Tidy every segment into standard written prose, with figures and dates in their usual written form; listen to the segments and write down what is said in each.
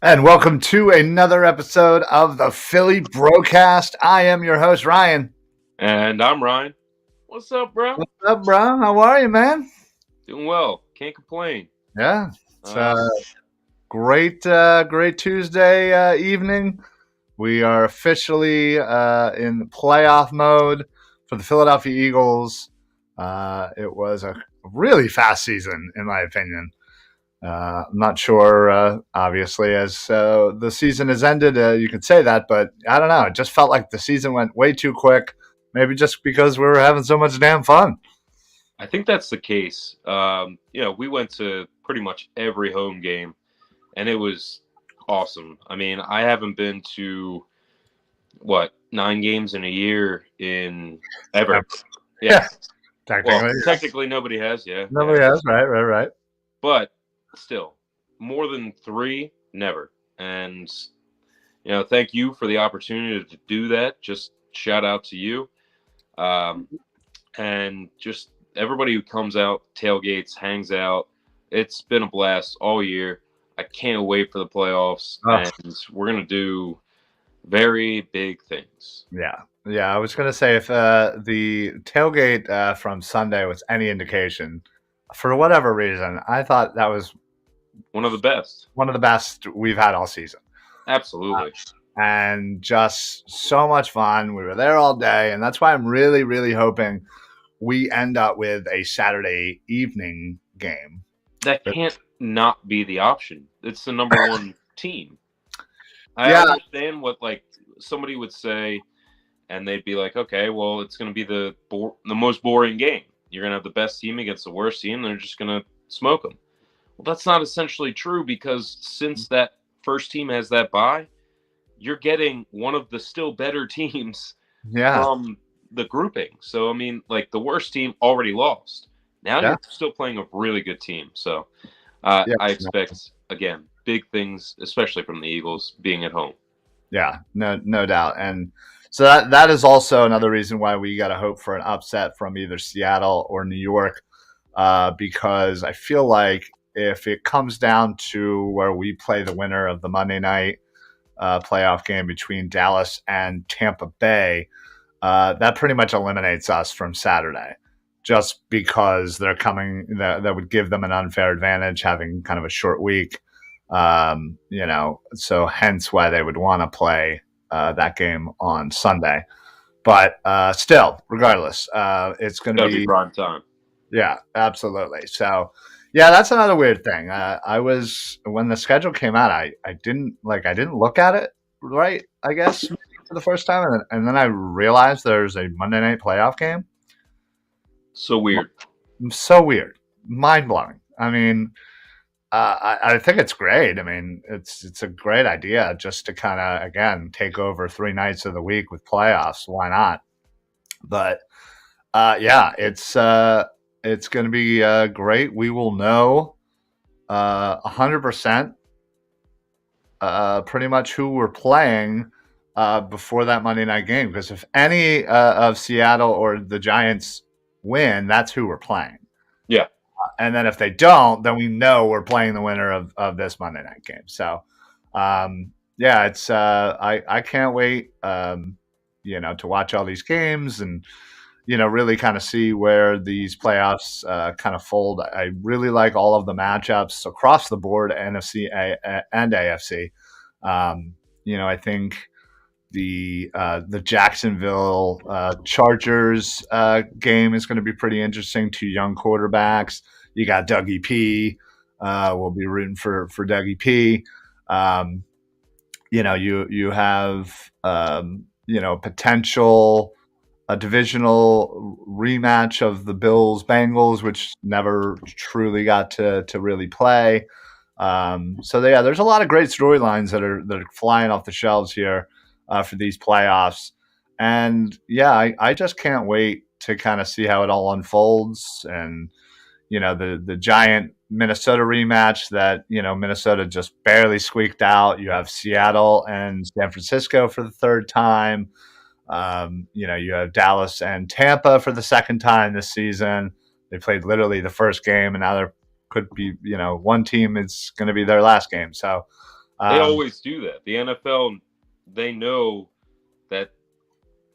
And welcome to another episode of the Philly BroCast. I am your host, Ryan. And I'm Ryan. What's up, bro? What's up, bro? How are you, man? Doing well. Can't complain. Yeah, it's a Um, great Tuesday evening. We are officially in playoff mode for the Philadelphia Eagles. It was a really fast season, in my opinion. I'm not sure, obviously, as the season has ended, you could say that, but I don't know. It just felt like the season went way too quick. Maybe just because we were having so much damn fun. I think that's the case. We went to pretty much every home game, and it was awesome. I mean, I haven't been to what 9 games in a year in ever. Yeah, Yeah. Well, technically. technically nobody has. Yeah. Nobody has, right. But still, more than three, never. And thank you for the opportunity to do that. Just shout out to you. Um, and just everybody who comes out, tailgates, hangs out. It's been a blast all year. I can't wait for the playoffs, Oh, and we're gonna do very big things. yeah. I was going to say if the tailgate from Sunday was any indication, for whatever reason, I thought that was One of the best, one of the best we've had all season. absolutely. And just so much fun. We were there all day, and that's why I'm really, really hoping we end up with a Saturday evening game. That can't not be the option. It's the number one team. I Yeah, understand what like somebody would say, and they'd be like, "Okay, well, it's going to be the most boring game. You're going to have the best team against the worst team. And they're just going to smoke them." Well, that's not essentially true because since that first team has that bye, you're getting one of the still better teams yeah, from the grouping. So, I mean, like the worst team already lost. Now yeah, you're still playing a really good team. So, yeah, I expect, again, big things, especially from the Eagles being at home. yeah. No doubt. And so that is also another reason why we got to hope for an upset from either Seattle or New York, because I feel like if it comes down to where we play the winner of the Monday night playoff game between Dallas and Tampa Bay, that pretty much eliminates us from Saturday, just because they're coming. That would give them an unfair advantage having kind of a short week. So hence why they would want to play that game on Sunday. But still, regardless, it's going to That'll be be prime time. yeah, absolutely. So, yeah, that's another weird thing. I was when the schedule came out, I didn't look at it right. I guess for the first time, and then I realized there's a Monday night playoff game. So weird. So weird, mind blowing. I mean, I think it's great. I mean, it's a great idea just to kind of again take over 3 nights of the week with playoffs. Why not? But yeah, it's going to be great. We will know 100% pretty much who we're playing before that Monday night game. Because if any of Seattle or the Giants win, that's who we're playing. Yeah. And then if they don't, then we know we're playing the winner of this Monday night game. So, yeah, it's I can't wait, to watch all these games and really kind of see where these playoffs kind of fold. I really like all of the matchups across the board, NFC and AFC. I think the Jacksonville Chargers game is going to be pretty interesting. Two young quarterbacks. You got Dougie P. We'll be rooting for Dougie P. You have potential a divisional rematch of the Bills Bengals, which never truly got to really play. So yeah, there's a lot of great storylines that are flying off the shelves here for these playoffs, and yeah, I just can't wait to kind of see how it all unfolds. And the giant Minnesota rematch that Minnesota just barely squeaked out. You have Seattle and San Francisco for the third time. You have Dallas and Tampa for the second time this season. They played literally the first game, and now there could be, one team is going to be their last game. So, They always do that. The NFL, they know that,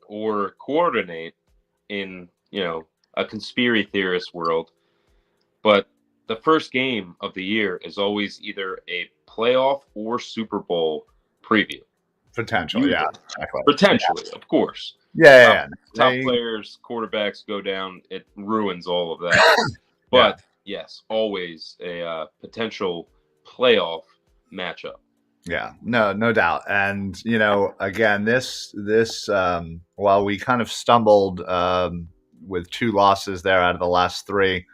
or coordinate in, a conspiracy theorist world. But the first game of the year is always either a playoff or Super Bowl preview. Potential, yeah. Exactly. Potentially, yeah. Of course. Yeah. Top players, quarterbacks go down. It ruins all of that. But yes, always a potential playoff matchup. Yeah, no doubt. And, again, this while we kind of stumbled with 2 losses there out of the last 3,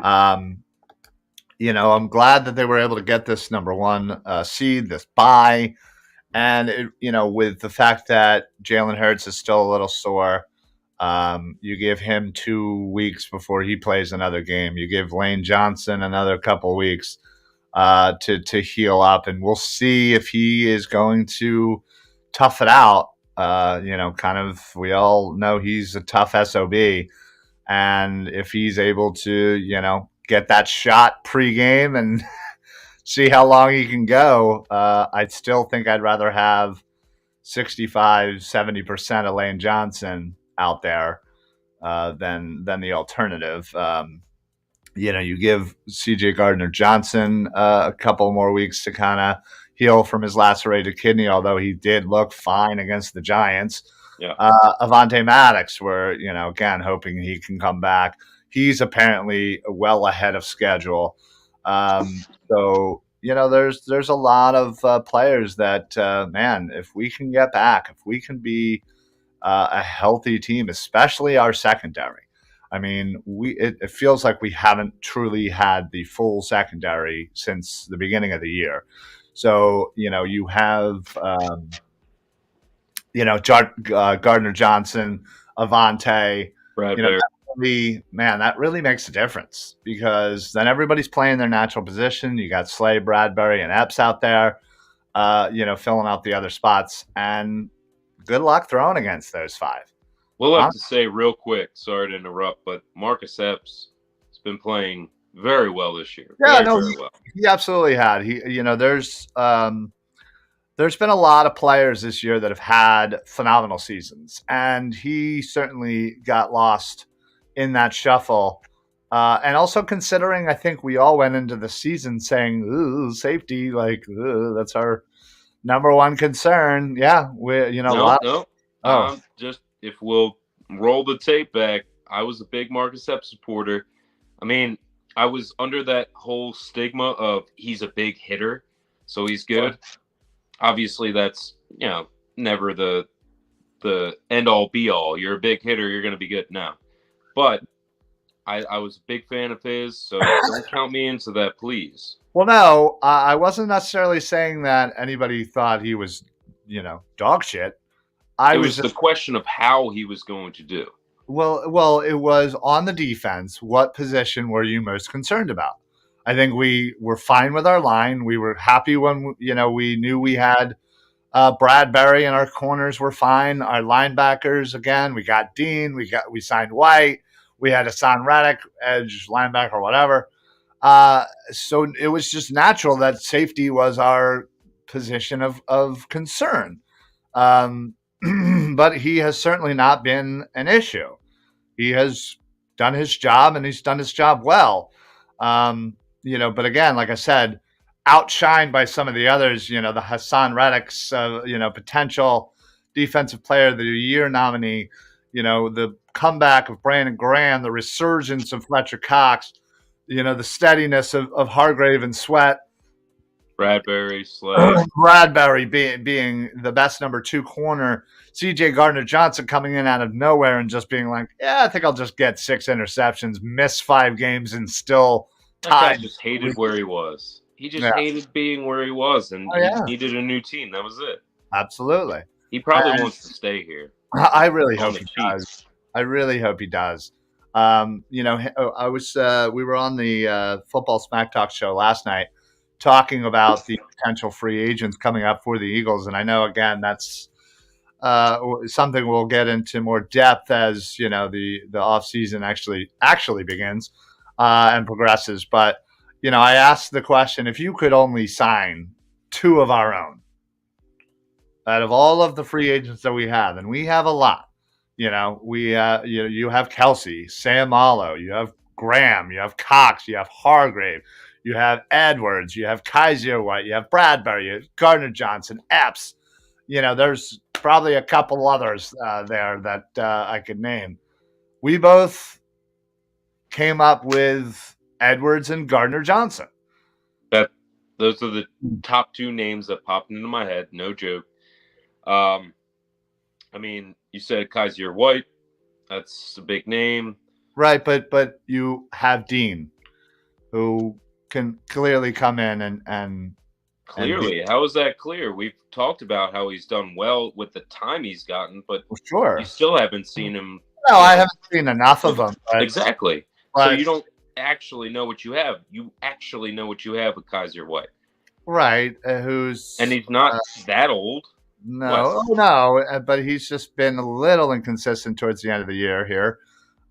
I'm glad that they were able to get this number 1 seed, this bye. And, with the fact that Jalen Hurts is still a little sore, you give him 2 weeks before he plays another game. You give Lane Johnson another couple weeks to heal up, and we'll see if he is going to tough it out. Kind of, we all know he's a tough SOB, and if he's able to, get that shot pregame and see how long he can go, I still think I'd rather have 65-70% of Lane Johnson out there than the alternative. You give C.J. Gardner-Johnson a couple more weeks to kind of heal from his lacerated kidney, although he did look fine against the Giants. Yeah. Avonte Maddox, where, again, hoping he can come back. He's apparently well ahead of schedule. So, there's a lot of players that, man, if we can get back, if we can be a healthy team, especially our secondary. I mean, it feels like we haven't truly had the full secondary since the beginning of the year. So, you have, Gardner Johnson, Avonte, that really makes a difference, because then everybody's playing their natural position. You got Slay, Bradbury, and Epps out there, filling out the other spots, and good luck throwing against those 5. We'll have to say real quick, sorry to interrupt, but Marcus Epps has been playing very well this year. Yeah, very well. He absolutely had. There's been a lot of players this year that have had phenomenal seasons, and he certainly got lost in that shuffle. And also considering, I think we all went into the season saying, ooh, safety, that's our number 1 concern. Yeah, just if we'll roll the tape back, I was a big Marcus Epps supporter. I mean, I was under that whole stigma of he's a big hitter, so he's good. Obviously, that's, never the end all be all. You're a big hitter, you're going to be good now. But I was a big fan of his, so don't count me into that, please. Well, no, I wasn't necessarily saying that anybody thought he was, dog shit. It was the question of how he was going to do. Well, it was on the defense. What position were you most concerned about? I think we were fine with our line. We were happy when, we knew we had Bradbury and our corners were fine. Our linebackers, again, we got Dean. We signed White. We had Hassan Reddick, edge linebacker, whatever. So it was just natural that safety was our position of concern. But he has certainly not been an issue. He has done his job, and he's done his job well. But again, like I said, outshined by some of the others, the Hassan Reddick's, potential defensive player of the year nominee, the comeback of Brandon Graham, the resurgence of Fletcher Cox, the steadiness of Hargrave and Sweat. Bradbury, Slay. Bradbury being the best number 2 corner. C.J. Gardner-Johnson coming in out of nowhere and just being like, yeah, I think I'll just get 6 interceptions, miss 5 games, and still tied. He just hated where he was. He just hated being where he was, and he needed a new team. That was it. Absolutely. He probably wants to stay here. I really hope he does. I really hope he does. We were on the Football Smack Talk show last night talking about the potential free agents coming up for the Eagles. And I know, again, that's something we'll get into more depth as, the offseason actually begins and progresses. But, I asked the question, if you could only sign two of our own out of all of the free agents that we have, and we have a lot. You have Kelsey, Sam Allo, you have Graham, you have Cox, you have Hargrave, you have Edwards, you have Kaiser White, you have Bradbury, you have Gardner Johnson, Epps. There's probably a couple others there that I could name. We both came up with Edwards and Gardner Johnson. Those are the top two names that popped into my head. No joke. You said Kaiser White. That's a big name. Right, but you have Dean, who can clearly come in and clearly. How is that clear? We've talked about how he's done well with the time he's gotten, but sure, you still haven't seen him. No, I haven't seen enough of him. Exactly. So you don't actually know what you have. You actually know what you have with Kaiser White. Right, and he's not that old. No, but he's just been a little inconsistent towards the end of the year here.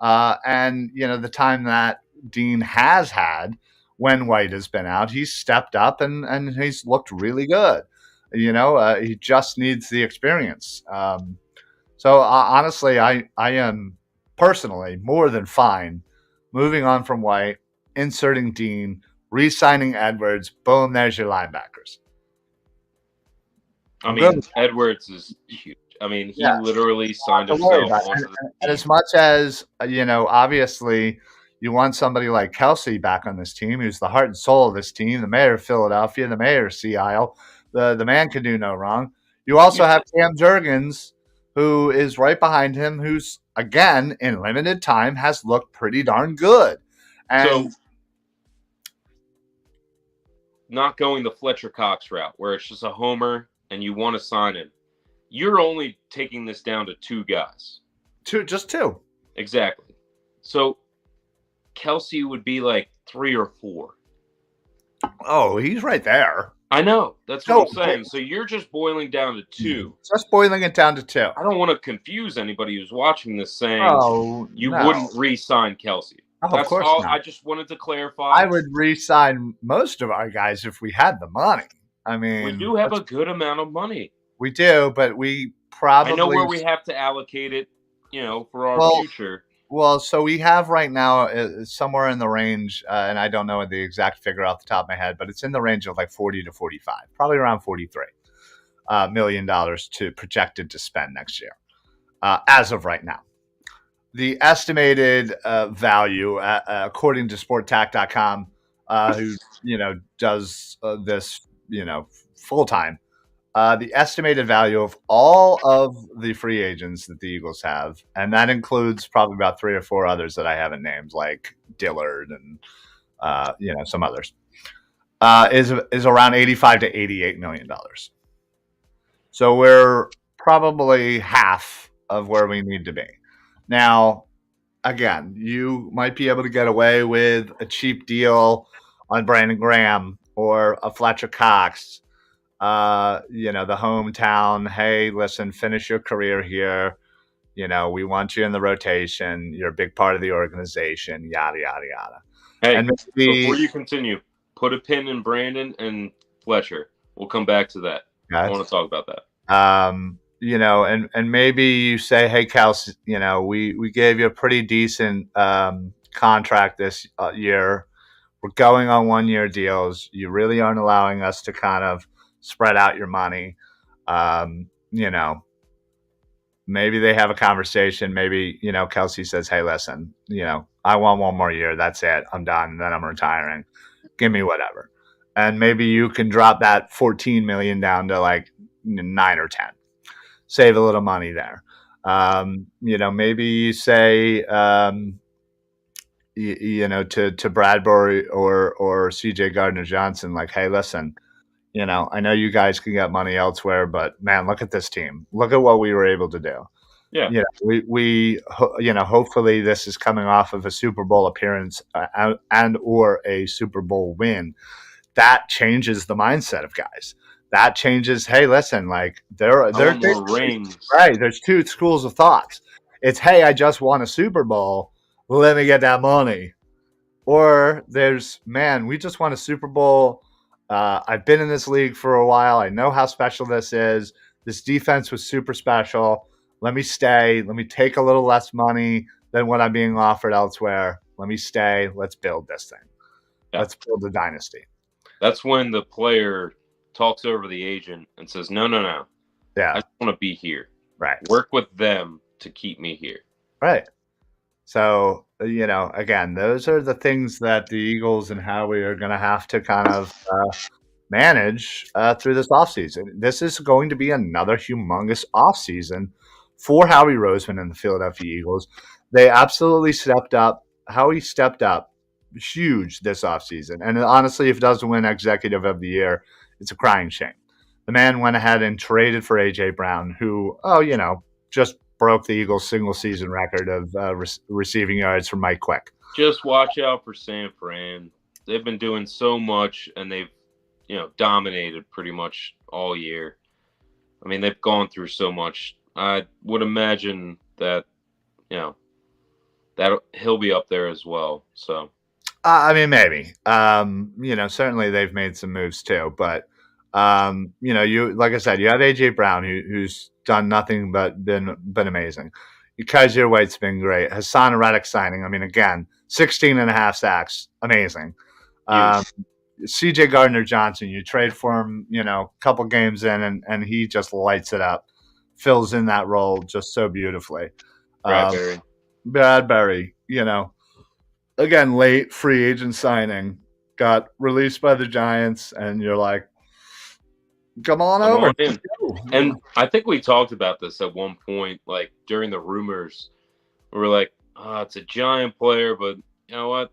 And the time that Dean has had when White has been out, he's stepped up and he's looked really good. He just needs the experience. So honestly, I am personally more than fine moving on from White, inserting Dean, re-signing Edwards. Boom, there's your linebackers. Edwards is huge. He literally signed himself onto the team. And as much as, obviously you want somebody like Kelsey back on this team, who's the heart and soul of this team, the mayor of Philadelphia, the mayor of Sea Isle, the man can do no wrong. You also have Cam Jurgens, who is right behind him, who's, again, in limited time, has looked pretty darn good. And so, not going the Fletcher Cox route, where it's just a homer and you want to sign him. You're only taking this down to two guys. Just two. Exactly. So Kelsey would be like 3 or 4. Oh, he's right there. I know. That's what I'm saying. So you're just boiling down to 2. Just boiling it down to 2. I don't want to confuse anybody who's watching this saying you wouldn't re-sign Kelsey. Of course not. I just wanted to clarify. I would re-sign most of our guys if we had the money. We do have a good amount of money. We do, but we probably... I know where we have to allocate it, for our future. Well, so we have right now somewhere in the range, and I don't know the exact figure off the top of my head, but it's in the range of like 40 to 45, probably around $43 million projected to spend next year, as of right now. The estimated value, according to SportTac.com, who does this full time, the estimated value of all of the free agents that the Eagles have, and that includes probably about 3 or 4 others that I haven't named, like Dillard and some others, is around $85 to $88 million. So we're probably half of where we need to be. Now, again, you might be able to get away with a cheap deal on Brandon Graham or a Fletcher Cox. The hometown, hey, listen, finish your career here. We want you in the rotation. You're a big part of the organization, yada, yada, yada. Hey, and before you continue, put a pin in Brandon and Fletcher. We'll come back to that. I want to talk about that. And maybe you say, hey, Kels, we gave you a pretty decent contract this year. We're going on 1-year deals. You really aren't allowing us to kind of spread out your money. Maybe they have a conversation. Maybe, Kelsey says, hey, listen, I want 1 more year. That's it. I'm done. Then I'm retiring. Give me whatever. And maybe you can drop that $14 million down to like 9 or 10. Save a little money there. Maybe you say, to Bradbury or CJ Gardner Johnson, like, hey, listen, I know you guys can get money elsewhere, but man, look at this team. Look at what we were able to do. Yeah. We hopefully this is coming off of a Super Bowl appearance and or a Super Bowl win. That changes the mindset of guys. That changes. Hey, listen, like there are rings. Right. There's 2 schools of thoughts. It's, hey, I just won a Super Bowl. Let me get that money. Or there's, man, we just won a Super Bowl. I've been in this league for a while. I know how special this is. This defense was super special. Let me stay. Let me take a little less money than what I'm being offered elsewhere. Let me stay. Let's build this thing. Yeah. Let's build a dynasty. That's when the player talks over the agent and says, no, no, no. Yeah. I just want to be here. Right. Work with them to keep me here. Right. So, again, those are the things that the Eagles and Howie are going to have to kind of manage through this offseason. This is going to be another humongous offseason for Howie Roseman and the Philadelphia Eagles. They absolutely stepped up. Howie stepped up huge this offseason. And honestly, if it doesn't win Executive of the Year, it's a crying shame. The man went ahead and traded for A.J. Brown, who, just broke the Eagles' single season record of receiving yards from Mike Quick. Just watch out for San Fran. They've been doing so much, and they've dominated pretty much all year. I mean, they've gone through so much. I would imagine that that he'll be up there as well. So, maybe. Certainly they've made some moves too, but you like I said, you have AJ Brown who's done nothing but been amazing. Kaiser White's been great. Hassan Reddick signing. I mean, again, 16 and a half sacks, amazing. CJ Gardner-Johnson, you trade for him, a couple games in, and he just lights it up, fills in that role just so beautifully. Bradbury, again, late free agent signing, got released by the Giants, and you're like, come on over. And I think we talked about this at one point, like during the rumors. We were like, oh, it's a Giant player, but you know what?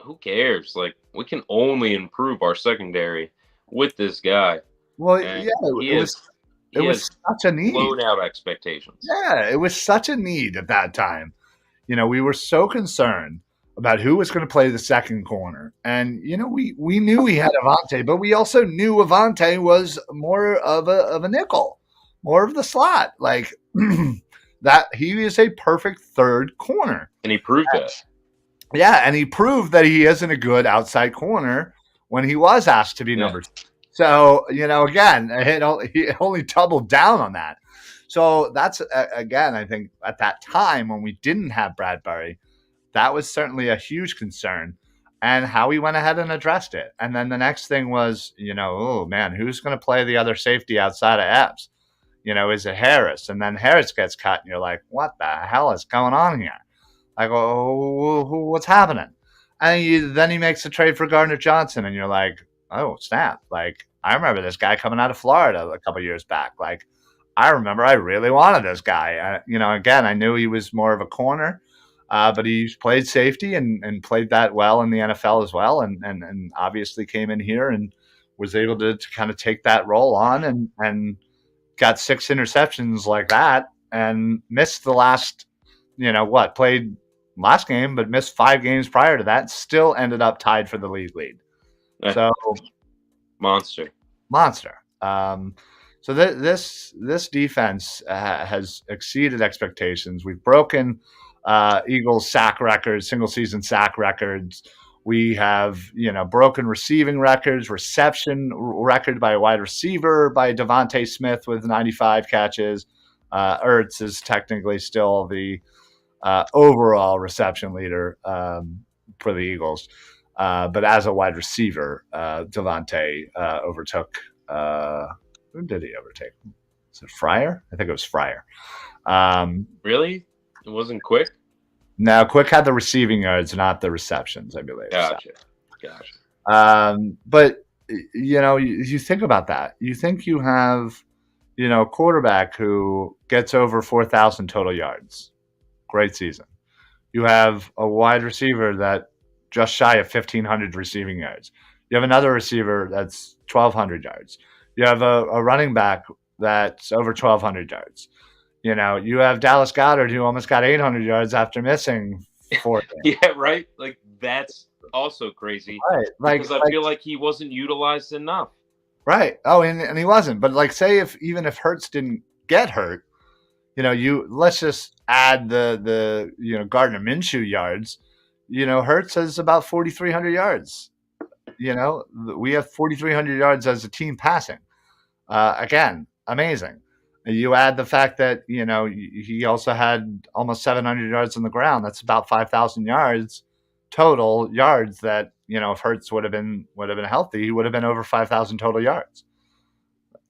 Who cares? Like, we can only improve our secondary with this guy. Well, yeah, it was such a need. Blown out expectations. Yeah, it was such a need at that time. We were so concerned about who was going to play the second corner. And, we knew we had Avante, but we also knew Avante was more of a nickel, more of the slot. Like, that he is a perfect third corner. And he proved that. Yeah, and he proved that he isn't a good outside corner when he was asked to be number two. So, again, he only doubled down on that. So that's, again, I think at that time when we didn't have Bradbury, that was certainly a huge concern, and Howie went ahead and addressed it. And then the next thing was, oh, man, who's going to play the other safety outside of Epps? Is it Harris? And then Harris gets cut, and you're like, what the hell is going on here? Like, oh, what's happening? And then he makes a trade for Gardner-Johnson, and you're like, oh, snap. Like, I remember this guy coming out of Florida a couple years back. Like, I remember I really wanted this guy. Again, I knew he was more of a corner, but he played safety and played that well in the NFL as well, and obviously came in here and was able to kind of take that role on and got 6 interceptions like that and missed the last, played last game, but missed 5 games prior to that, still ended up tied for the league lead. So monster. So this defense has exceeded expectations. We've broken Eagles sack records, single season sack records. We have, broken receiving records, reception record by a wide receiver by Devontae Smith with 95 catches. Ertz is technically still the overall reception leader for the Eagles. But as a wide receiver, Devontae overtook who did he overtake? Is it Fryer? I think it was Fryer. Really? It wasn't Quick? No, Quick had the receiving yards, not the receptions, I believe. Gotcha. But, you think about that. You think you have, a quarterback who gets over 4,000 total yards. Great season. You have a wide receiver that just shy of 1,500 receiving yards. You have another receiver that's 1,200 yards. You have a running back that's over 1,200 yards. You have Dallas Goedert who almost got 800 yards after missing 4 games. Yeah, right? Like, that's also crazy. Right. Because I feel like he wasn't utilized enough. Right. Oh, and he wasn't. But, say even if Hurts didn't get hurt, let's just add the Gardner Minshew yards. Hurts has about 4,300 yards. You know, we have 4,300 yards as a team passing. Again, amazing. You add the fact that he also had almost 700 yards on the ground. That's about 5,000 yards total yards. That if Hurts would have been healthy, he would have been over 5,000 total yards.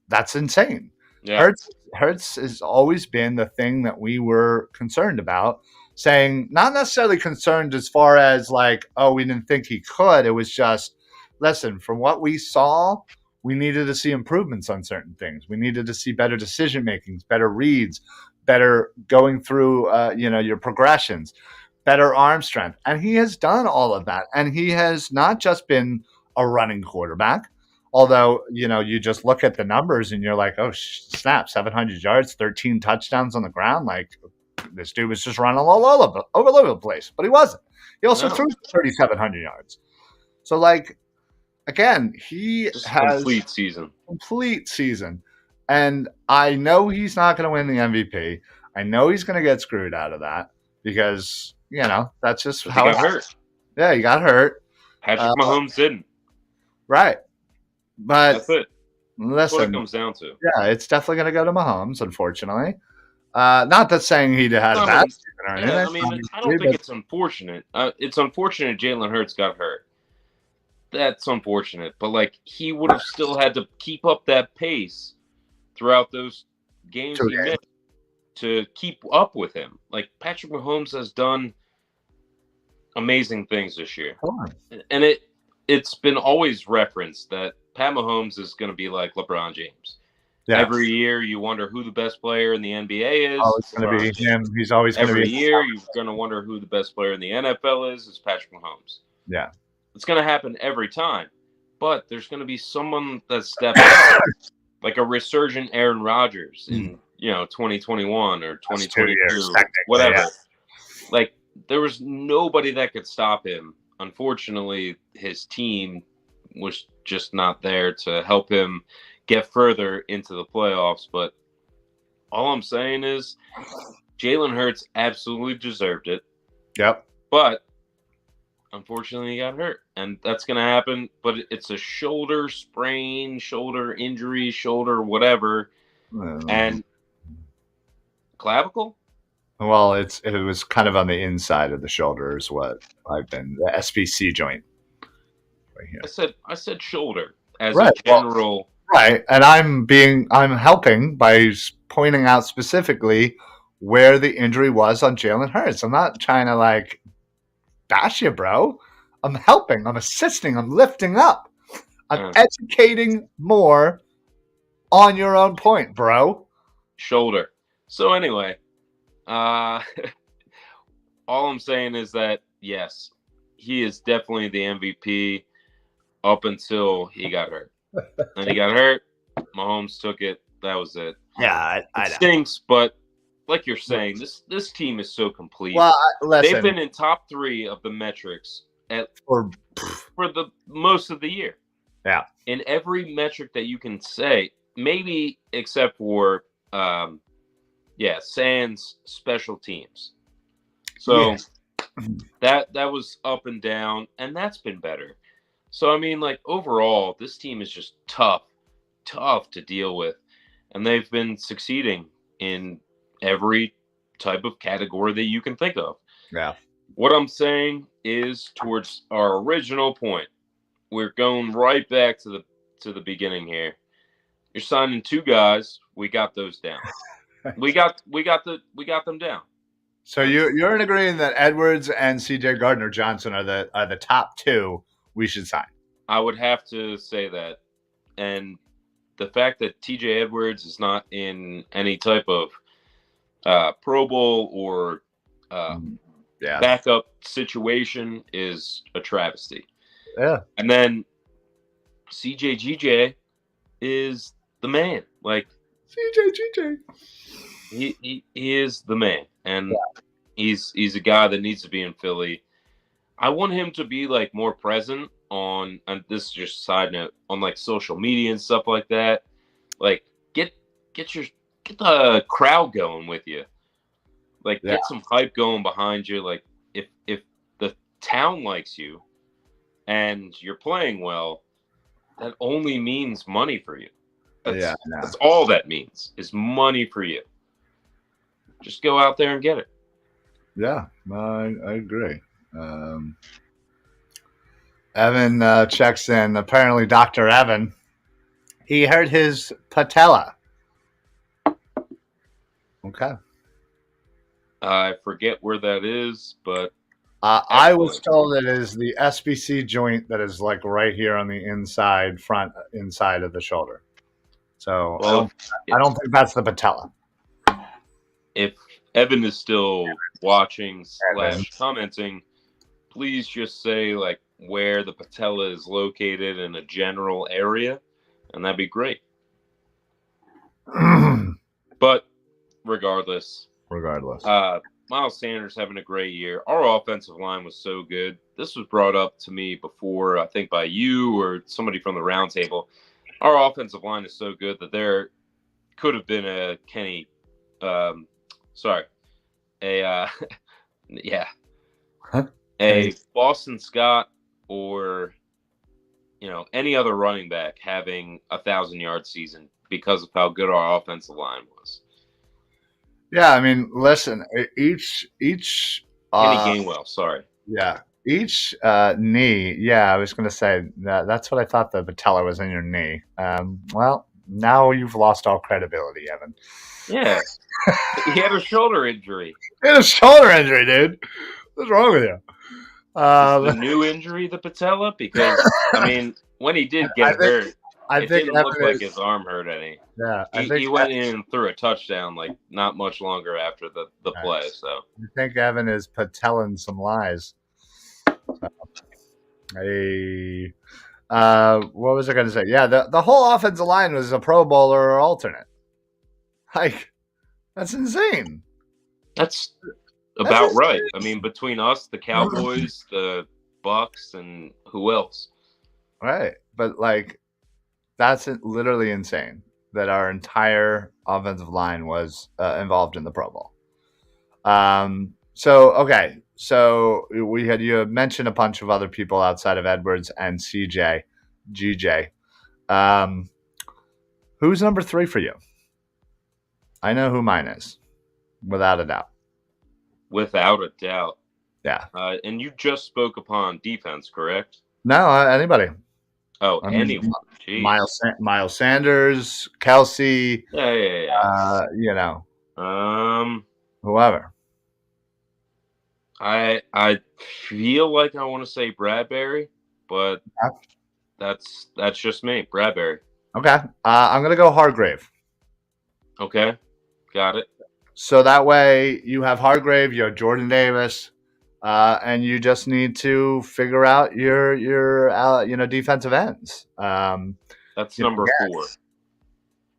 That's insane. Yeah. Hurts has always been the thing that we were concerned about. Saying not necessarily concerned as far as like, oh, we didn't think he could. It was just, listen, from what we saw, we needed to see improvements on certain things. We needed to see better decision makings, better reads, better going through, your progressions, better arm strength, and he has done all of that. And he has not just been a running quarterback. Although, you just look at the numbers and you're like, oh, snap, 700 yards, 13 touchdowns on the ground. Like, this dude was just running all over the place, but he wasn't. He also threw 3,700 yards. So, like, again, he Just has complete season. And I know he's not going to win the MVP. I know he's going to get screwed out of that because, that's just He how got hurt. Yeah, he got hurt. Patrick Mahomes didn't. Right. But that's it. Listen, that's what it comes down to. Yeah, it's definitely going to go to Mahomes, unfortunately. Not that saying he had a bad season or anything. I mean, I don't think it's unfortunate. It's unfortunate Jalen Hurts got hurt. That's unfortunate. But, like, he would have still had to keep up that pace throughout those games he missed to keep up with him. Like, Patrick Mahomes has done amazing things this year. And it's been always referenced that Pat Mahomes is going to be like LeBron James. Yes. Every year you wonder who the best player in the NBA is. Oh, it's going to be him. He's always going to be. Every year you're going to wonder who the best player in the NFL is Patrick Mahomes. Yeah. It's going to happen every time. But there's going to be someone that steps up, like a resurgent Aaron Rodgers in 2021 or 2022, whatever. Yeah. Like, there was nobody that could stop him. Unfortunately, his team was just not there to help him get further into the playoffs. But all I'm saying is Jalen Hurts absolutely deserved it. Yep. But unfortunately, he got hurt. And that's going to happen. But it's a shoulder sprain, shoulder injury, shoulder whatever. And clavicle? Well, it was kind of on the inside of the shoulder is what the SBC joint. Right here. I said shoulder as a general. Right. And I'm helping by pointing out specifically where the injury was on Jalen Hurts. I'm not trying to like bash you, bro. I'm helping. I'm assisting. I'm lifting up. I'm educating more on your own point, bro. Shoulder. So anyway, all I'm saying is that, yes, he is definitely the MVP up until he got hurt. And he got hurt. Mahomes took it. That was it. Yeah, it stinks, but like you're saying, this team is so complete. Well, listen, they've been in top 3 of the metrics for the most of the year. Yeah. In every metric that you can say, maybe except for sans special teams. So that was up and down, and that's been better. So, I mean, like, overall, this team is just tough to deal with. And they've been succeeding in every type of category that you can think of. Yeah. What I'm saying is, towards our original point, we're going right back to the beginning here. You're signing 2 guys. We got those down. we got them down. So you're in agreement that Edwards and CJ Gardner-Johnson are the top 2 we should sign. I would have to say that. And the fact that TJ Edwards is not in any type of Pro Bowl or backup situation is a travesty. Yeah. And then CJGJ is the man. Like, CJGJ. He is the man. And he's a guy that needs to be in Philly. I want him to be like more present on, and this is just a side note, on like social media and stuff like that. Like, get the crowd going with you. Like, get some hype going behind you. Like, if the town likes you and you're playing well, that only means money for you. That's all that means is money for you. Just go out there and get it. Yeah, I agree. Evan checks in. Apparently, Dr. Evan, he hurt his patella. Okay. I forget where that is, but I was told it is the SBC joint that is like right here on the front inside of the shoulder. So I don't think that's the patella. If Evan is still watching / commenting, please just say like where the patella is located in a general area, and that'd be great. But regardless, Miles Sanders having a great year. Our offensive line was so good. This was brought up to me before, I think by you or somebody from the roundtable. Our offensive line is so good that there could have been a Boston Scott or any other running back having 1,000-yard season because of how good our offensive line was. Yeah, I mean, listen, each Kenny Gainwell, sorry. Yeah, each knee. Yeah, I was going to say that's what I thought the patella was in your knee. Well, now you've lost all credibility, Evan. Yeah, he had a shoulder injury. He had a shoulder injury, dude. What's wrong with you? Is the new injury the patella? Because I mean, when he did get hurt, it didn't look like his arm hurt any. Yeah, he went in and threw a touchdown like not much longer after the play. So I think Evan is patelling some lies. What was I going to say? Yeah, the whole offensive line was a Pro Bowler or alternate. Like, that's insane. That's about right. I mean, between us, the Cowboys, the Bucks, and who else? Right, but like, that's literally insane that our entire offensive line was involved in the Pro Bowl. So you had mentioned a bunch of other people outside of Edwards and GJ. Who's number 3 for you? I know who mine is, without a doubt. Without a doubt. Yeah. And you just spoke upon defense, correct? No, anybody. Oh, anyone. Miles Sanders, Kelsey. Yeah. Whoever. I feel like I want to say Bradbury, but that's just me, Bradbury. Okay. I'm gonna go Hargrave. Okay, got it. So that way you have Hargrave, you have Jordan Davis, and you just need to figure out your defensive ends. That's number 4.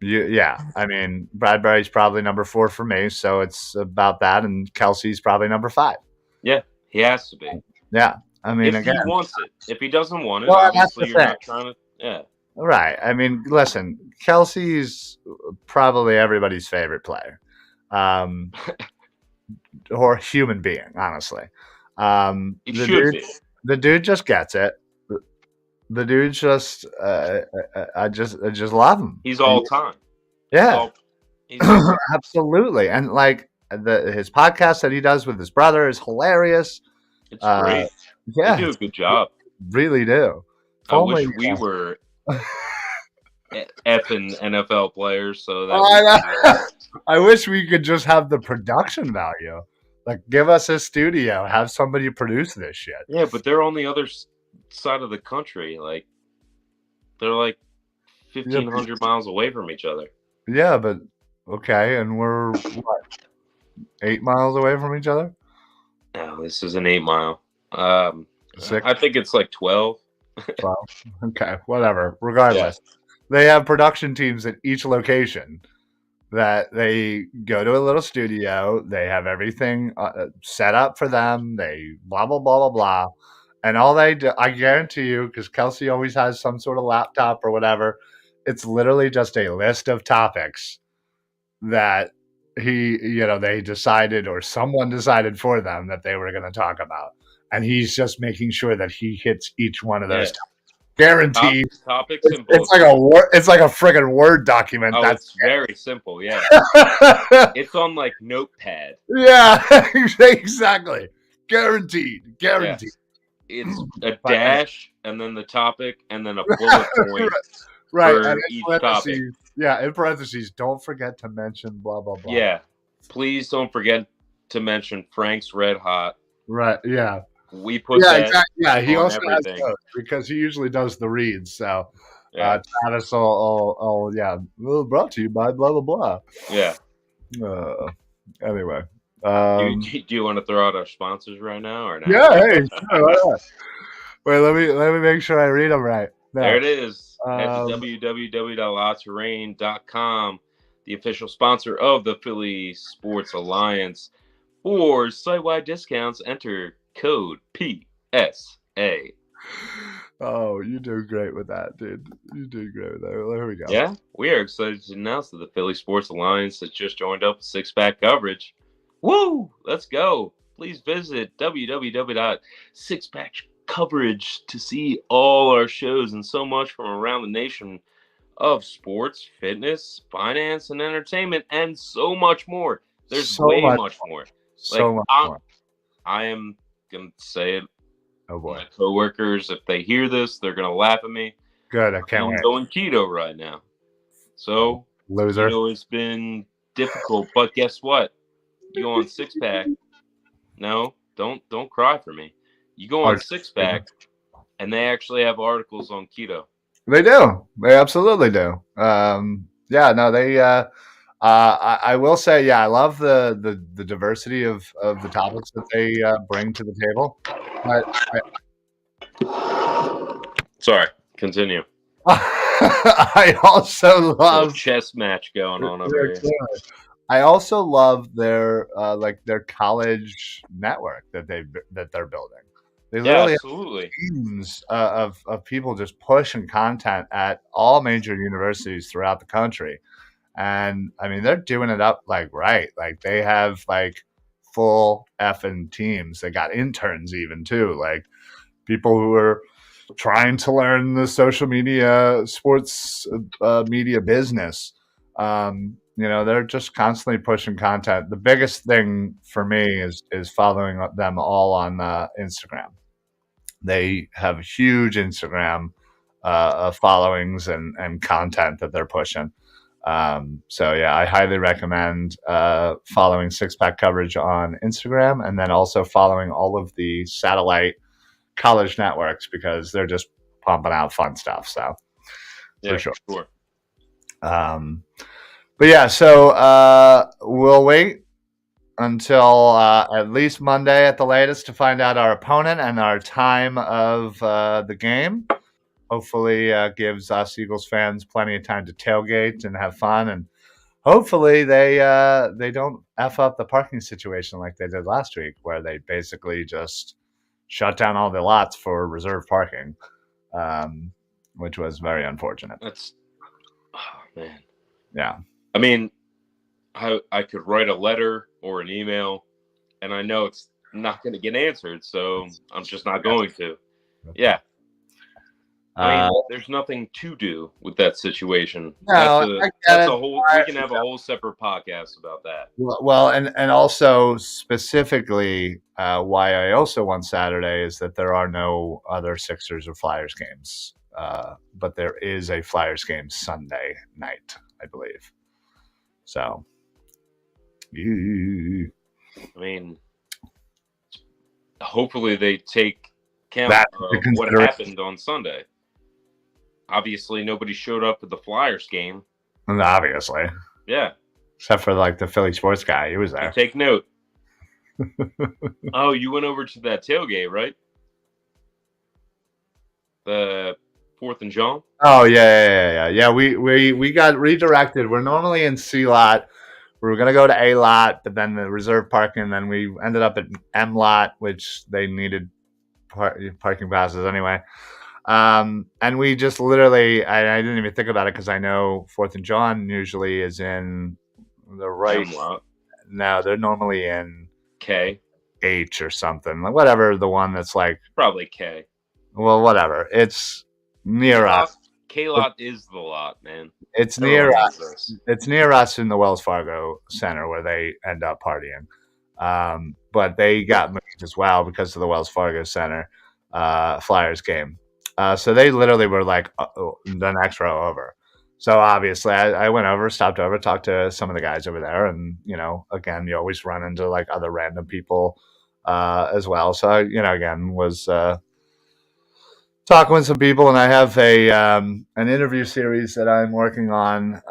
I mean, Bradbury's probably number 4 for me, so it's about that, and Kelsey's probably number 5. Yeah, he has to be. Yeah, I mean, if he wants it. If he doesn't want it, obviously you're not trying to. Yeah. Right. I mean, listen, Kelsey's probably everybody's favorite player, or human being, honestly. The dude just gets it. The dude just, I just love him. He's all time. Yeah, absolutely. And like his podcast that he does with his brother is hilarious. It's great. Yeah, they do a good job. Really do. I wish we were effing NFL players, so I wish we could just have the production value. Like, give us a studio, have somebody produce this shit. Yeah, but they're on the other side of the country. Like, they're like 1,500 miles away from each other. Yeah, but okay, and we're what, 8 miles away from each other? No, this is an 8 mile. 6? I think it's like 12. 12. Okay, whatever. Regardless, they have production teams at each location that they go to a little studio. They have everything set up for them. They blah, blah, blah, blah, blah. And all they do, I guarantee you, because Kelsey always has some sort of laptop or whatever, it's literally just a list of topics that they decided or someone decided for them that they were going to talk about. and he's just making sure that he hits each one of those. Guaranteed. Topics and It's bullets. like a it's like a friggin' Word document. Oh, That's it's very simple. Yeah, it's on like Notepad. Yeah, exactly. Guaranteed. Yes. It's a dash and then the topic and then a bullet point right. for And each topic. Yeah, in parentheses, don't forget to mention blah blah blah. Yeah. Please don't forget to mention Frank's Red Hot. Right. Yeah. We put that. Exactly. Yeah. He also everything. has those because he usually does the reads. So yeah. Travis will well, brought to you by blah blah blah. Yeah. Anyway. Do you want to throw out our sponsors right now or not? Yeah. Hey. Sure, wait. Let me make sure I read them right. No. There it is. Head to www.lotterrain.com, the official sponsor of the Philly Sports Alliance. For site-wide discounts, enter code PSA. Oh, you do great with that, dude. You do great with that. There we go. Yeah, we are excited to announce that the Philly Sports Alliance has just joined up with Six-Pack Coverage. Woo! Let's go. Please visit www.sixpackcoverage to see all our shows and so much from around the nation of sports, fitness, finance, and entertainment, and so much more. There's so way much more. So much more. I am going to say it. Oh, boy. My coworkers, if they hear this, they're going to laugh at me. Good. I can't wait. I'm going keto right now. So, loser. It's been difficult, but guess what? You go on Six-Pack. No, don't cry for me. You go on Six-Pack, and they actually have articles on keto. They do. They absolutely do. Yeah, no, they. I will say, yeah, I love the diversity of the topics that they bring to the table. Sorry, continue. I also love chess match going on over here. I also love their their college network that they're building. They literally have teams of people just pushing content at all major universities throughout the country. And I mean, they're doing it up right. Like they have full effing teams. They got interns even too, like people who are trying to learn the social media, sports media business. They're just constantly pushing content. The biggest thing for me is following them all on Instagram. They have huge Instagram followings and content that they're pushing. So yeah, I highly recommend following Six-Pack Coverage on Instagram, and then also following all of the satellite college networks because they're just pumping out fun stuff. So yeah, for sure. But yeah, so we'll wait until at least Monday at the latest to find out our opponent and our time of the game. Hopefully gives us Eagles fans plenty of time to tailgate and have fun, and hopefully they don't F up the parking situation like they did last week, where they basically just shut down all the lots for reserve parking, which was very unfortunate. Man. Yeah. I mean, I could write a letter or an email, and I know it's not going to get answered, so I'm just not going to. Yeah. I mean, there's nothing to do with that situation. No, that's a whole. We can have a whole separate podcast about that. Well, and also specifically, why I also won Saturday is that there are no other Sixers or Flyers games, but there is a Flyers game Sunday night, I believe. So, I mean, hopefully they take count of what happened on Sunday. Obviously, nobody showed up at the Flyers game. Obviously. Yeah. Except for the Philly sports guy. He was there. Take note. Oh, you went over to that tailgate, right? The 4th and John? Oh, yeah. Yeah, we got redirected. We're normally in C lot. We were going to go to A lot, but then the reserve parking, and then we ended up at M lot, which they needed parking passes anyway. And we just literally, I didn't even think about it because I know 4th and John usually is in the right. No, they're normally in K. H or something, like whatever the one that's like. Probably K. Well, whatever. It's near us. K-Lot is the lot, man. It's near Everyone knows us. this. It's near us in the Wells Fargo Center where they end up partying. But they got moved as well because of the Wells Fargo Center Flyers game. So they literally were like the next row over. So obviously, I went over, stopped over, talked to some of the guys over there, and again, you always run into like other random people as well. So again, was talking with some people, and I have an interview series that I'm working on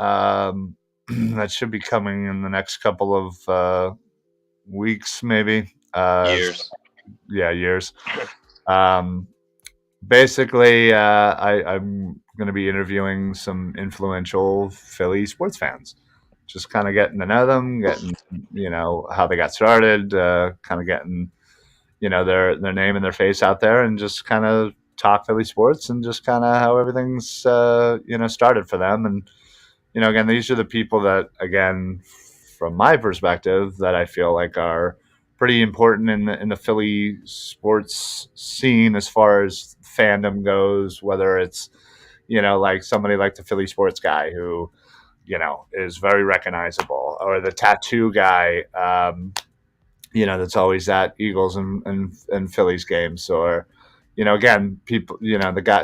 that should be coming in the next couple of weeks, maybe. Years. Yeah, years. Basically, I'm going to be interviewing some influential Philly sports fans, just kind of getting to know them, getting how they got started, kind of getting their name and their face out there, and just kind of talk Philly sports and just kind of how everything's started for them. And again, these are the people that, again, from my perspective, that I feel like are pretty important in the Philly sports scene as far as fandom goes. Whether it's like somebody like the Philly sports guy who is very recognizable, or the tattoo guy. That's always at Eagles and Phillies games, or again, people,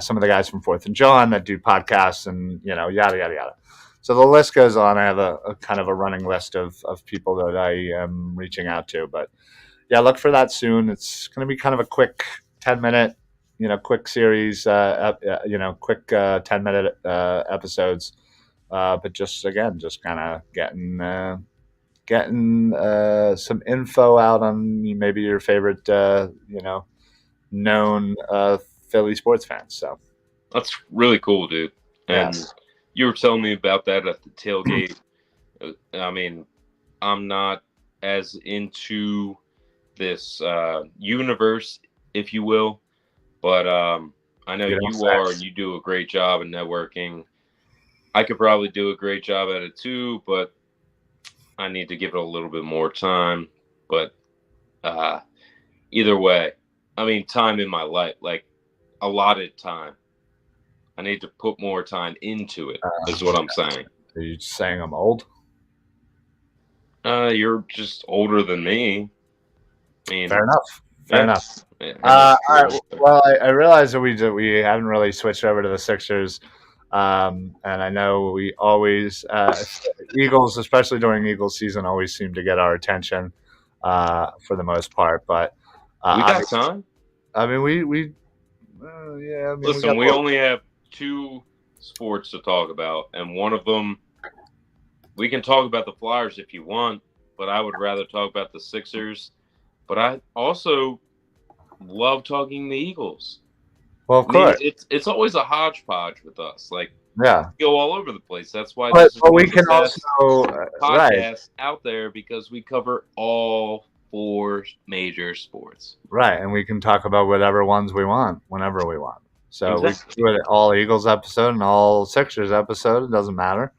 some of the guys from Fourth and John that do podcasts, and yada yada yada. So the list goes on. I have a kind of a running list of people that I am reaching out to, but yeah, look for that soon. It's going to be kind of a quick 10-minute, quick series, quick 10-minute episodes, but just kind of getting some info out on maybe your favorite, known Philly sports fans. So that's really cool, dude. And you were telling me about that at the tailgate. I mean, I'm not as into this universe, if you will, but I know you are, and you do a great job in networking. I could probably do a great job at it too, but I need to give it a little bit more time. But either way, I mean, time in my life, like allotted time. I need to put more time into it, is what I'm saying. Are you saying I'm old? You're just older than me. I mean, fair enough. Fair enough. Yeah, well, I realize that we haven't really switched over to the Sixers. And I know we always, Eagles, especially during Eagles season, always seem to get our attention for the most part. But we got time. I mean, we yeah. I mean, listen, we only have 2 sports to talk about, and one of them, we can talk about the Flyers if you want, but I would rather talk about the Sixers. But I also love talking the Eagles. Well, of course, it's always a hodgepodge with us. Like, yeah, go all over the place. That's why but we can also podcast out there, because we cover all 4 major sports. Right, and we can talk about whatever ones we want whenever we want. So we can do it all Eagles episode and all Sixers episode. It doesn't matter.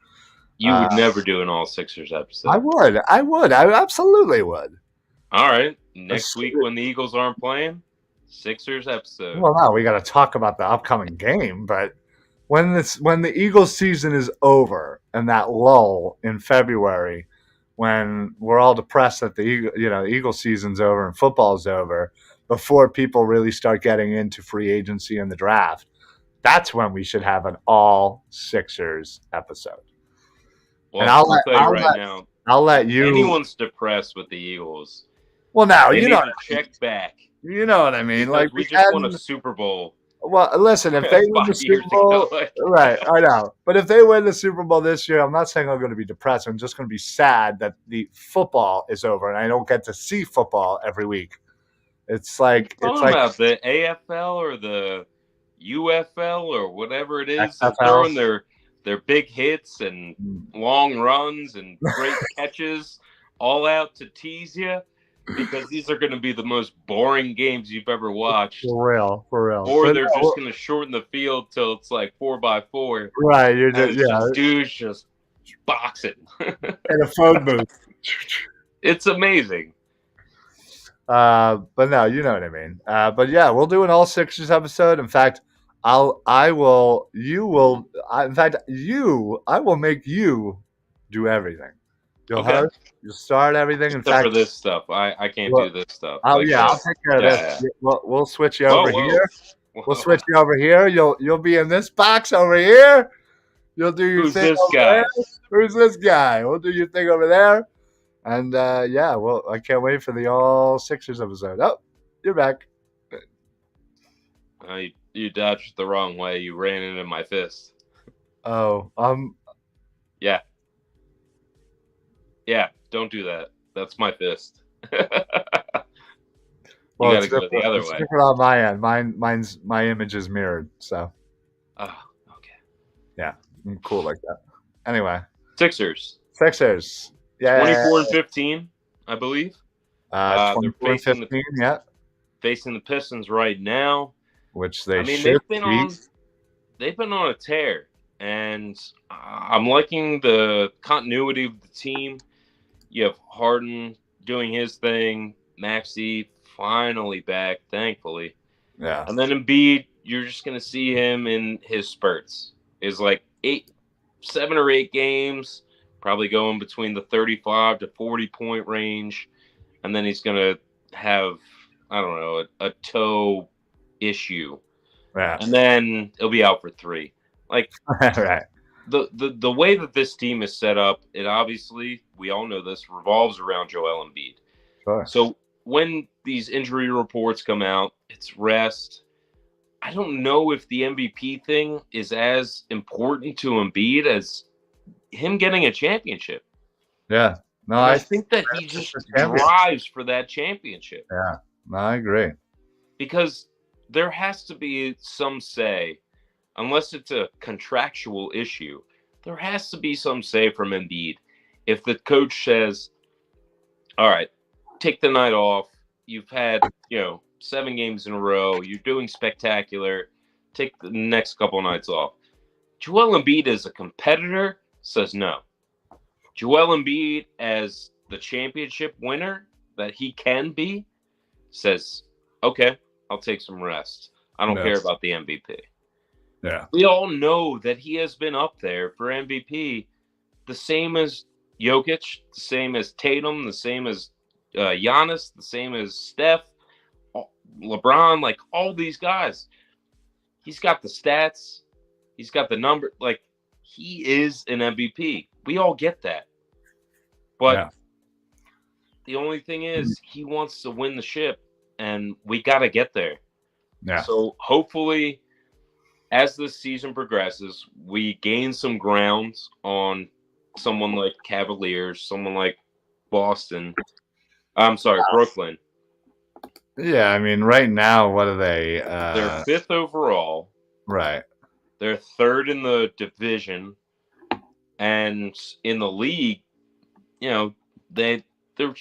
You would never do an all Sixers episode. I would. I absolutely would. All right. Next week when the Eagles aren't playing, Sixers episode. Well, no, we got to talk about the upcoming game, but when the Eagles season is over and that lull in February, when we're all depressed that the Eagles season's over and football's over, before people really start getting into free agency and the draft, that's when we should have an all Sixers episode. Well, and I'll let you. Anyone's depressed with the Eagles. Well, now you know, check back. You know what I mean? Because like we just won a Super Bowl. Well, listen, if they win the Super Bowl, right? I know, but if they win the Super Bowl this year, I'm not saying I'm going to be depressed. I'm just going to be sad that the football is over and I don't get to see football every week. It's like about the AFL or the UFL or whatever it is, throwing their big hits and long runs and great catches all out to tease you, because these are going to be the most boring games you've ever watched. For real. Or they're just going to shorten the field till it's like 4x4. Right, you're just dudes just boxing in a phone booth. It's amazing. But no, you know what I mean. But yeah, we'll do an all Sixers episode. In fact, I will, you will, in fact, I will make you do everything. You'll Okay. host, you'll start everything. In Except for fact, this stuff. I can't well, do this stuff. oh Like yeah, I'll this. take care of Yeah, this. yeah. We'll switch you Whoa, over whoa. here. We'll Whoa. switch you over here. You'll be in this box over here. You'll do your Who's thing this over there. guy? Who's this guy? We'll do your thing over there. And yeah, well, I can't wait for the all Sixers episode. Oh, you're back. You dodged the wrong way. You ran into my fist. Oh, Yeah. Yeah, don't do that. That's my fist. You well, got it's to go different. the other It's way. different on my end. Mine's my image is mirrored, so Oh, okay. yeah, I'm cool like that. Anyway, Sixers. Sixers, yeah, 24-15, I believe. They're 24-15, yeah, facing the Pistons right now. which they I mean, should they've been on a tear, and I'm liking the continuity of the team. You have Harden doing his thing, Maxey finally back, thankfully, yeah, and then Embiid, you're just gonna see him in his spurts. Is like 7 or 8 games, probably going between the 35 to 40 point range, and then he's gonna have, I don't know, a toe issue, yeah, and then he'll be out for 3. Like right, the way that this team is set up, it obviously, we all know this, revolves around Joel Embiid. sure, So when these injury reports come out, it's rest. I don't know if the MVP thing is as important to Embiid as him getting a championship. yeah. No, And I think that he just drives for that championship. Yeah, no, I agree. Because there has to be some say, unless it's a contractual issue, there has to be some say from Embiid. If the coach says, all right, take the night off. You've had, 7 games in a row. You're doing spectacular. Take the next couple nights off. Joel Embiid as a competitor says no. Joel Embiid as the championship winner that he can be says, okay, I'll take some rest. I don't care about the MVP. Yeah. We all know that he has been up there for MVP, the same as Jokic, the same as Tatum, the same as Giannis, the same as Steph, LeBron, like all these guys. He's got the stats. He's got the number. Like, he is an MVP. We all get that. But the only thing is, he wants to win the ship, and we got to get there. Yeah. So hopefully, as this season progresses, we gain some ground on someone like Cavaliers, someone like Boston. I'm sorry, Brooklyn. Yeah, I mean, right now, what are they? They're 5th overall. Right. They're 3rd in the division, and in the league, they're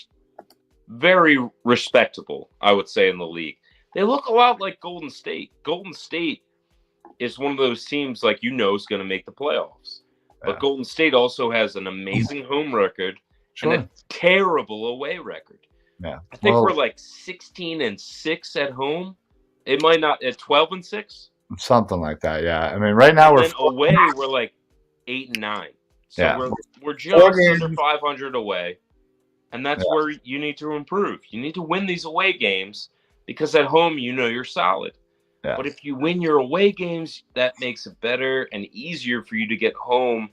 very respectable, I would say, in the league. They look a lot like Golden State. Golden State is one of those teams, like, is going to make the playoffs. Yeah. But Golden State also has an amazing home record and a terrible away record. Yeah, I think we're like 16-6 at home. It might not at 12-6. Something like that. Yeah, I mean, right now we're away. We're like 8-9. So yeah. we're just under 500 away, and that's where you need to improve. You need to win these away games because at home you're solid. Yeah. But if you win your away games, that makes it better and easier for you to get home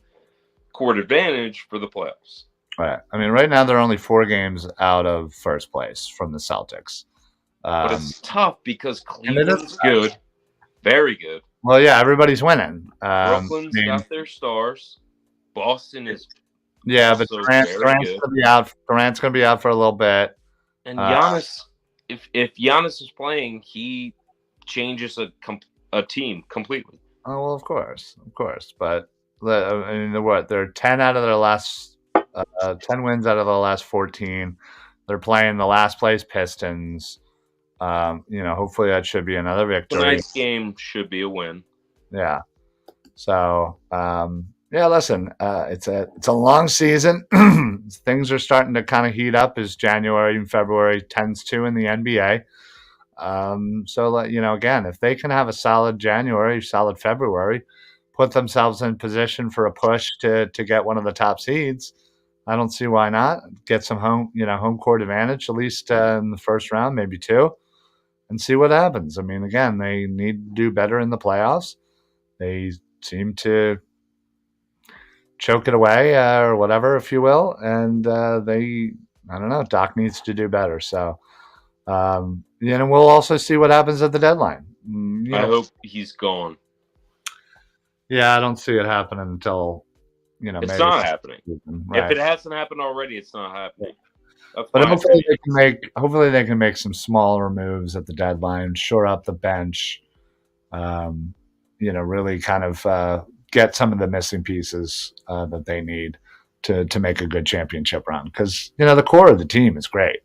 court advantage for the playoffs. Right. I mean, right now they're only 4 games out of first place from the Celtics. But it's tough because Cleveland's good, very good. Well, yeah, everybody's winning. Brooklyn's got their stars. Boston is but Durant's going to be out. Durant's going to be out for a little bit. And Giannis, if Giannis is playing, he changes a team completely. Oh well, of course. But I mean, they're 10 out of their last 10 wins out of the last 14. They're playing the last place Pistons. Hopefully that should be another victory. Tonight's game should be a win. Yeah. So, Yeah, listen, it's a long season. Things are starting to kind of heat up as January and February tends to in the NBA. So, again, if they can have a solid January, solid February, put themselves in position for a push to get one of the top seeds, I don't see why not. Get some home court advantage at least in the first round, maybe two, and see what happens. I mean, again, they need to do better in the playoffs. They seem to choke it away or whatever, if you will. And I don't know, Doc needs to do better. So, we'll also see what happens at the deadline. I hope he's gone. Yeah, I don't see it happening until, it's maybe not happening. Right. If it hasn't happened already, it's not happening. That's but hopefully they can make some smaller moves at the deadline, shore up the bench, really kind of get some of the missing pieces that they need to make a good championship run. Because, the core of the team is great.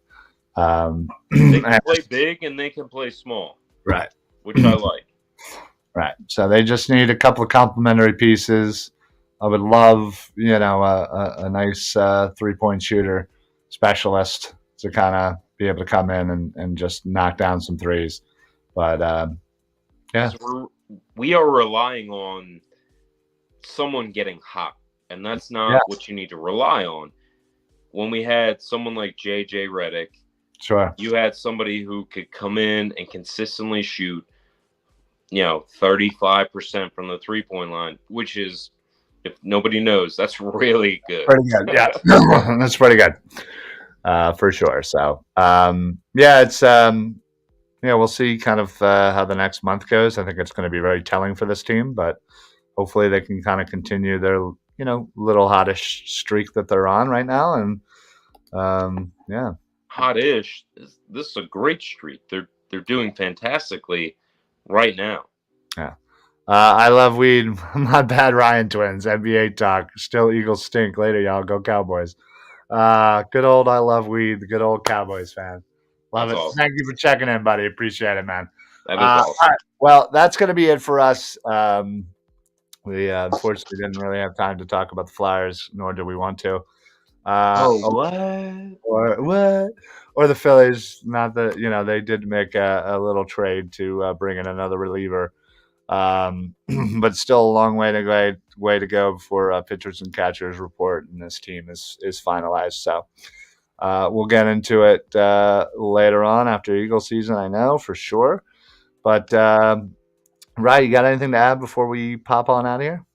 They can play big and they can play small. Right. Which I like. Right. So they just need a couple of complementary pieces. I would love, a nice 3-point shooter specialist to kind of be able to come in and just knock down some threes. But, yeah. So we are relying on someone getting hot, and that's not what you need to rely on. When we had someone like J.J. Redick, sure, you had somebody who could come in and consistently shoot, 35% from the 3-point line, which is, if nobody knows, that's really good. Pretty good, yeah. That's pretty good, for sure. So, it's we'll see kind of how the next month goes. I think it's going to be very telling for this team, but hopefully they can kind of continue their little hottish streak that they're on right now, and hottish. This is a great streak. They're doing fantastically right now. Yeah. I love weed. My bad, Ryan Twins. NBA talk. Still Eagles stink. Later, y'all. Go Cowboys. Good old I love weed. The good old Cowboys fan. Love it. Awesome. Thank you for checking in, buddy. Appreciate it, man. That is awesome. All right. Well, that's going to be it for us. We unfortunately didn't really have time to talk about the Flyers, nor do we want to. What? Or the Phillies. Not that they did make a little trade to bring in another reliever. But still a long way to go before pitchers and catchers report and this team is finalized. So we'll get into it later on after Eagle season, I know for sure. But Ryan, you got anything to add before we pop on out of here?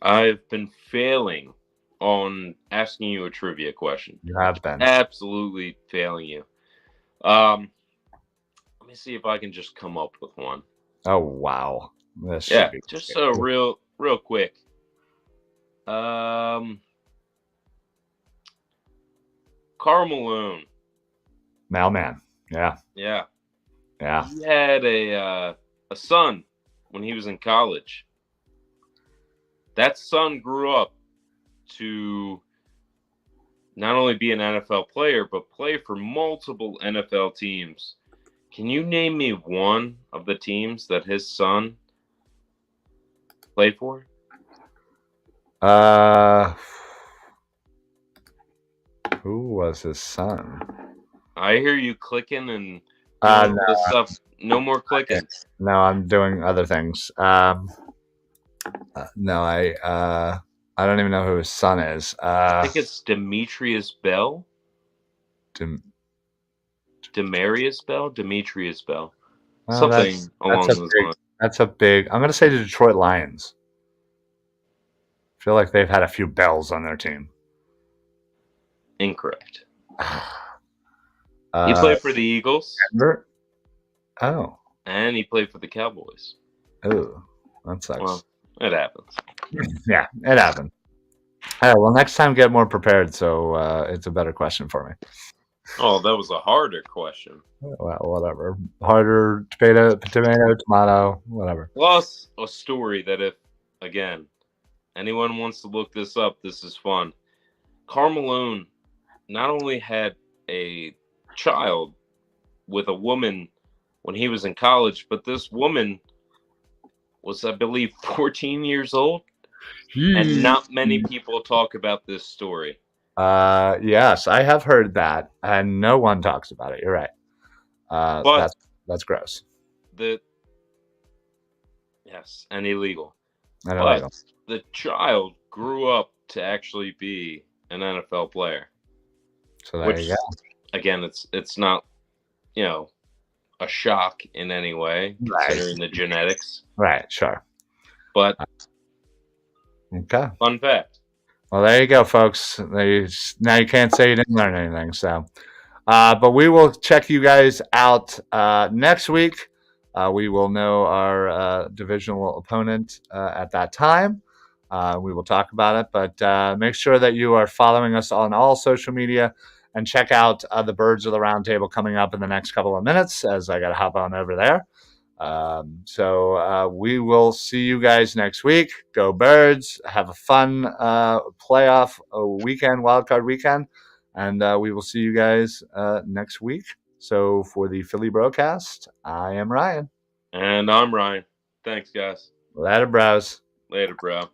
I've been failing on asking you a trivia question. You have been absolutely failing you. Let me see if I can just come up with one. Oh wow! Just real quick. Karl Malone. Mailman. Yeah. He had a son when he was in college. That son grew up to not only be an NFL player, but play for multiple NFL teams. Can you name me one of the teams that his son played for? Who was his son? I hear you clicking and no, stuff. No more clicking. No, I'm doing other things. No, I don't even know who his son is. I think it's Demetrius Bell. Demetrius Bell. Well, something along those lines. That's a big. I'm going to say the Detroit Lions. I feel like they've had a few bells on their team. Incorrect. He played for the Eagles. Denver? Oh. And he played for the Cowboys. Oh, that sucks. Well, it happens. Yeah, it happened. All right, well, next time get more prepared so it's a better question for me. Oh, that was a harder question. Well, whatever. Harder, tomato, whatever. Plus a story that if, again, anyone wants to look this up, this is fun. Karl Malone not only had a child with a woman when he was in college, but this woman was, I believe, 14 years old. And not many people talk about this story. Yes, I have heard that, and no one talks about it. You're right. But That's gross the yes, and illegal. and But illegal. the child grew up to actually be an NFL player, So there you which go. again, it's not, you know, a shock in any way Right. considering the genetics. Right. Sure. But Okay. fun fact. Well, there you go, folks. Now you can't say you didn't learn anything. So, but we will check you guys out next week. We will know our divisional opponent at that time. We will talk about it, but make sure that you are following us on all social media and check out the Birds of the Round Table coming up in the next couple of minutes as I got to hop on over there. So we will see you guys next week. Go Birds. Have a fun playoff weekend, wildcard weekend. And we will see you guys next week. So for the Philly BroCast, I am Ryan. And I'm Ryan. Thanks, guys. Later, bros. Later, bro.